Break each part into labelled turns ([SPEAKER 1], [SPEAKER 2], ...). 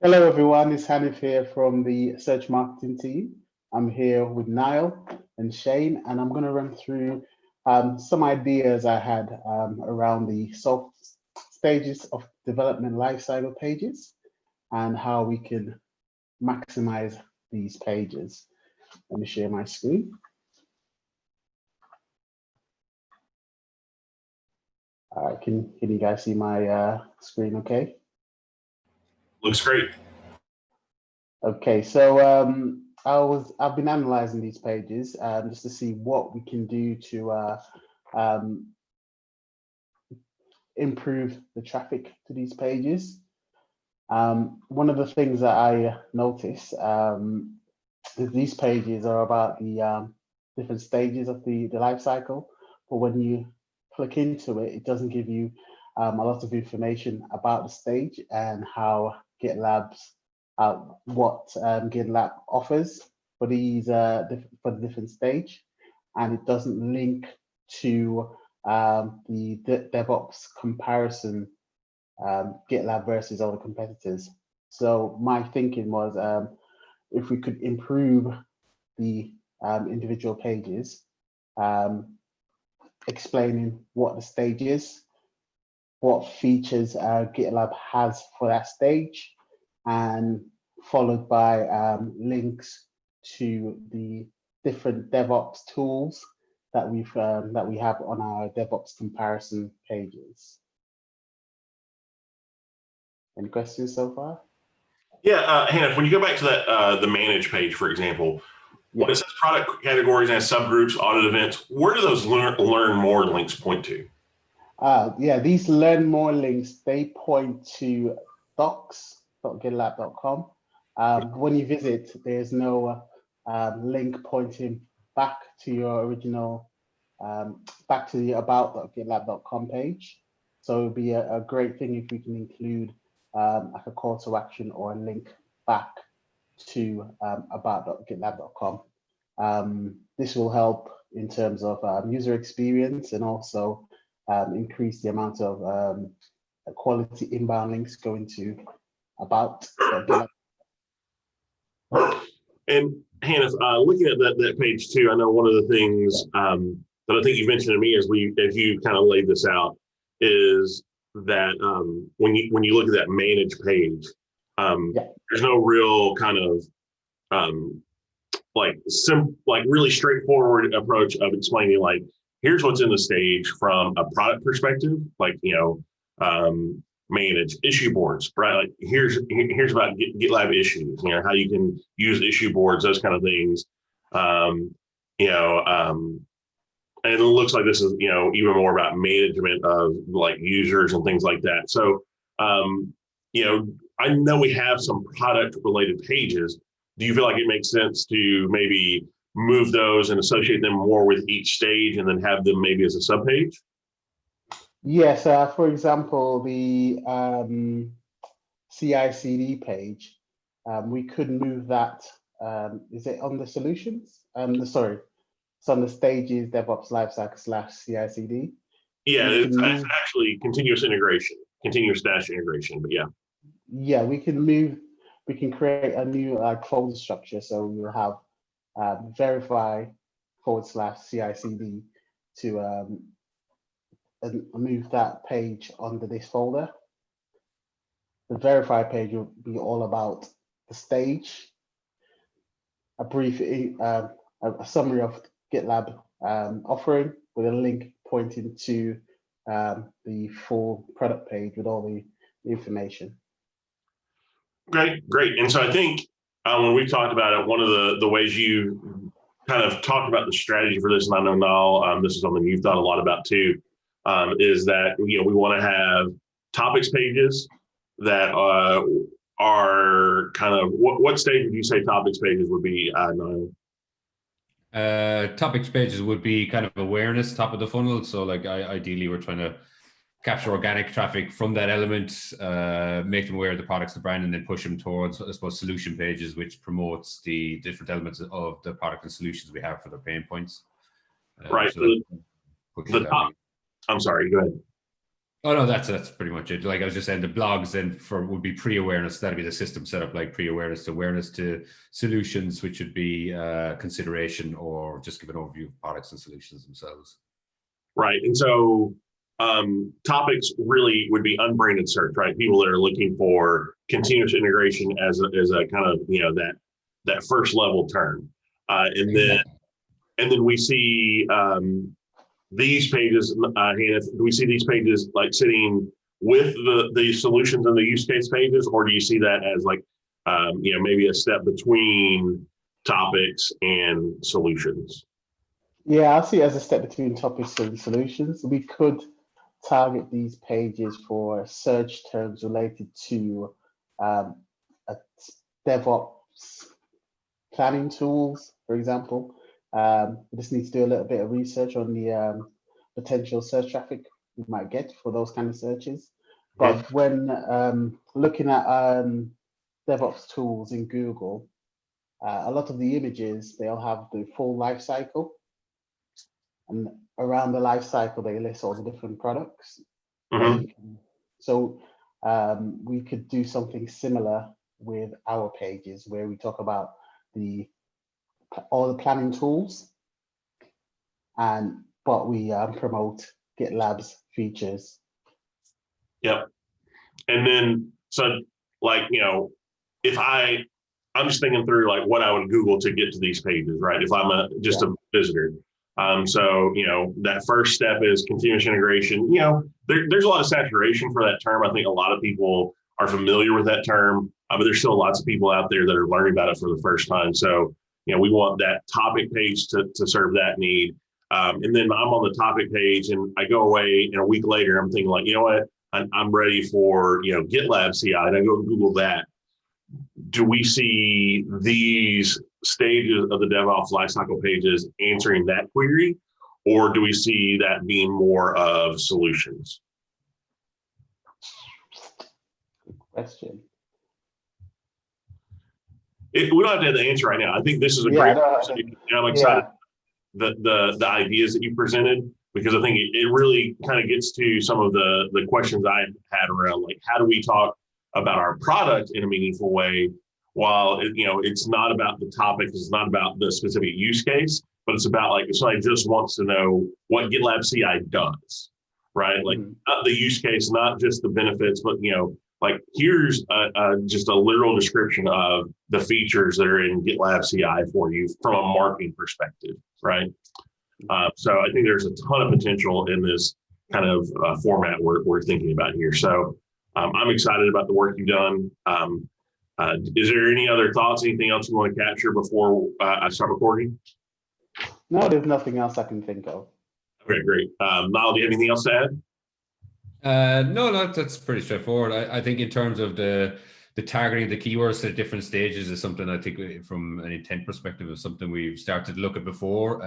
[SPEAKER 1] Hello everyone, it's Hanif here from the search marketing team. I'm here with Niall and Shane, and I'm going to run through some ideas I had around the soft stages of development lifecycle pages and how we can maximize these pages. Let me share my screen. Can you guys see my screen okay?
[SPEAKER 2] Looks great.
[SPEAKER 1] Okay, so I've been analyzing these pages just to see what we can do to improve the traffic to these pages. One of the things that I notice is these pages are about the different stages of the life cycle, but when you click into it, it doesn't give you a lot of information about the stage and how GitLab's what GitLab offers for these for the different stage, and it doesn't link to the DevOps comparison, GitLab versus other competitors. So my thinking was if we could improve the individual pages, explaining what the stage is, what features GitLab has for that stage, and followed by links to the different DevOps tools that we have on our DevOps comparison pages. Any questions so far?
[SPEAKER 2] Yeah, Hannah, when you go back to that the manage page, for example, when it says product categories and subgroups, audit events, where do those learn more links point to?
[SPEAKER 1] Yeah, these learn more links, they point to docs.gitlab.com. When you visit, there's no link pointing back to your original, back to the about.gitlab.com page. So it would be a great thing if we can include like a call to action or a link back to about.gitlab.com. This will help in terms of user experience and also increase the amount of quality inbound links going to about.
[SPEAKER 2] And Hannah, looking at that page too, I know one of the things that I think you mentioned to me as you kind of laid this out is that when you look at that manage page, there's no real kind of like really straightforward approach of explaining like here's what's in the stage from a product perspective, like manage issue boards, right? Like here's about GitLab issues, how you can use issue boards, those kind of things. And it looks like this is even more about management of like users and things like that. So I know we have some product related pages. Do you feel like it makes sense to maybe move those and associate them more with each stage and then have them maybe as a subpage?
[SPEAKER 1] Yes, for example, the CI/CD page, we could move that. Is it on the solutions? Sorry, it's on the stages DevOps lifecycle / CI/CD.
[SPEAKER 2] Yeah, it's actually continuous dash integration, but yeah.
[SPEAKER 1] Yeah, we can create a new folder structure. So we'll have verify / CI/CD to move that page under this folder. The verify page will be all about the stage, a brief a summary of GitLab offering with a link pointing to the full product page with all the information.
[SPEAKER 2] Great. And so I think when we talked about it, one of the ways you kind of talked about the strategy for this, and I know Niall, this is something you've thought a lot about too, is that we want to have topics pages that are kind of what stage would you say topics pages would be, Niall?
[SPEAKER 3] Topics pages would be kind of awareness, top of the funnel. So like ideally we're trying to capture organic traffic from that element, make them aware of the products, the brand, and then push them towards, I suppose, solution pages, which promotes the different elements of the product and solutions we have for their pain points.
[SPEAKER 2] Right.
[SPEAKER 3] So
[SPEAKER 2] I'm sorry, go ahead.
[SPEAKER 3] Oh no, that's pretty much it. Like I was just saying, the blogs then would be pre-awareness. That'd be the system set up like pre-awareness to awareness to solutions, which would be consideration or just give an overview of products and solutions themselves.
[SPEAKER 2] Right. And so topics really would be unbranded search, right? People that are looking for continuous integration as a kind of, that first level term. And then we see these pages, Hannah, do we see these pages like sitting with the solutions and the use case pages, or do you see that as like, maybe a step between topics and solutions?
[SPEAKER 1] Yeah, I see it as a step between topics and solutions. We could target these pages for search terms related to a DevOps planning tools, for example. We just need to do a little bit of research on the potential search traffic we might get for those kind of searches. But when looking at DevOps tools in Google, a lot of the images, they'll have the full life cycle. And around the life cycle, they list all the different products. So we could do something similar with our pages where we talk about all the planning tools, but we promote GitLab's features.
[SPEAKER 2] Yep. And then, so like, if I'm just thinking through like what I would Google to get to these pages, right? If I'm a visitor. So, that first step is continuous integration. There's a lot of saturation for that term. I think a lot of people are familiar with that term, but there's still lots of people out there that are learning about it for the first time. So, we want that topic page to serve that need. And then I'm on the topic page and I go away and a week later, I'm thinking like, you know what, I'm ready for, GitLab CI, and I go Google that. Do we see these stages of the DevOps lifecycle pages answering that query, or do we see that being more of solutions?
[SPEAKER 1] Good question.
[SPEAKER 2] We don't have to have the answer right now. I think this is a great conversation. I'm excited the ideas that you presented, because I think it really kind of gets to some of the questions I had around like, how do we talk about our product in a meaningful way, while it's not about the topic, it's not about the specific use case, but it's about like, if somebody just wants to know what GitLab CI does, right? Like not the use case, not just the benefits, but like here's just a literal description of the features that are in GitLab CI for you from a marketing perspective, right? So I think there's a ton of potential in this kind of format we're thinking about here. So I'm excited about the work you've done. Is there any other thoughts, anything else you want to capture before I start recording?
[SPEAKER 1] No, there's nothing else I can think of.
[SPEAKER 2] Okay, great. Niall, do you have anything else to add?
[SPEAKER 3] No, that's pretty straightforward. I think in terms of the targeting the keywords at different stages is something I think from an intent perspective is something we've started to look at before,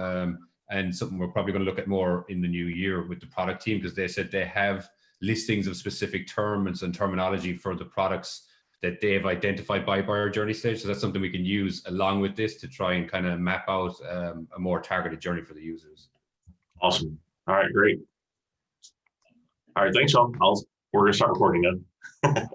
[SPEAKER 3] and something we're probably going to look at more in the new year with the product team, because they said they have listings of specific terms and terminology for the products that they've identified by buyer journey stage. So that's something we can use along with this to try and kind of map out a more targeted journey for the users.
[SPEAKER 2] Awesome. All right, great. All right, thanks, Sean. We're going to start recording now.